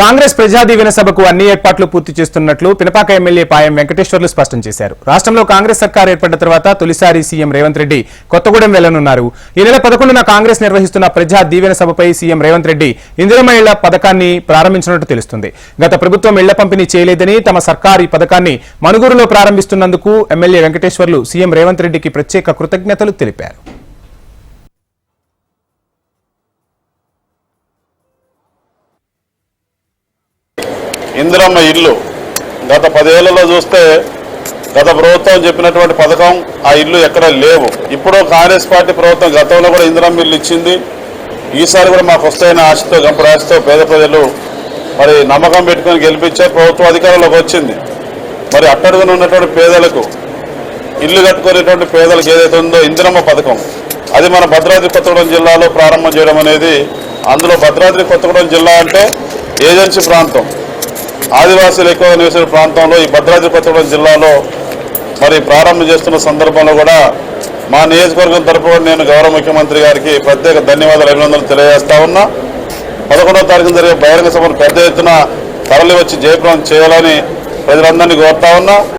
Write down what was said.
కాంగ్రెస్ ప్రజా దీవెన సభకు అన్ని ఏర్పాట్లు పూర్తి చేస్తున్నట్లు పినపాక ఎమ్మెల్యే పాయం వెంకటేశ్వర్లు స్పష్టం చేశారు. రాష్ట్రంలో కాంగ్రెస్ సర్కార్ ఏర్పడిన తర్వాత తొలిసారి సీఎం రేవంత్ రెడ్డి కొత్తగూడెం వెళ్లనున్నారు. ఈ నెల 11న కాంగ్రెస్ నిర్వహిస్తున్న ప్రజా దీవెన సభపై సీఎం రేవంత్ రెడ్డి ఇందిరమ్మ ఇళ్ల పథకాన్ని ప్రారంభించినట్టు తెలుస్తుంది. గత ప్రభుత్వం ఇళ్ల పంపిణీ చేయలేదని, తమ సర్కార్ ఈ పథకాన్ని మనుగురులో ప్రారంభిస్తున్నందుకు ఎమ్మెల్యే వెంకటేశ్వర్లు సీఎం రేవంత్ రెడ్డికి ప్రత్యేక కృతజ్ఞతలు తెలిపారు. ఇందిరమ్మ ఇల్లు గత 10 ఏళ్లలో చూస్తే గత ప్రభుత్వం చెప్పినటువంటి పథకం ఆ ఇల్లు ఎక్కడ లేవు. ఇప్పుడు కాంగ్రెస్ పార్టీ ప్రభుత్వం గతంలో కూడా ఇందిరమ్మ ఇల్లు ఇచ్చింది. ఈసారి కూడా మాకు వస్తాయన్న ఆశతో గంప ఆశతో పేద ప్రజలు మరి నమ్మకం పెట్టుకొని గెలిపించే ప్రభుత్వం అధికారంలోకి వచ్చింది. మరి అట్టడుగున ఉన్నటువంటి పేదలకు ఇల్లు కట్టుకునేటువంటి పేదలకు ఏదైతే ఉందో ఇందిరమ్మ పథకం, అది మన భద్రాద్రి కొత్తగూడెం జిల్లాలో ప్రారంభం చేయడం అనేది, అందులో భద్రాద్రి కొత్తగూడెం జిల్లా అంటే ఏజెన్సీ ప్రాంతం, ఆదివాసీలు ఎక్కువ నివసించిన ప్రాంతంలో ఈ భద్రాద్రి కొత్తగూడెం జిల్లాలో మరి ప్రారంభం చేస్తున్న సందర్భంలో కూడా మా నియోజకవర్గం తరపున నేను గౌరవ ముఖ్యమంత్రి గారికి ప్రత్యేక ధన్యవాదాలు, అభినందనలు తెలియజేస్తా ఉన్నా. 11వ తారీఖున జరిగే బహిరంగ సభను పెద్ద ఎత్తున తరలి వచ్చి జయప్రదం చేయాలని ప్రజలందరినీ కోరుతా ఉన్నా.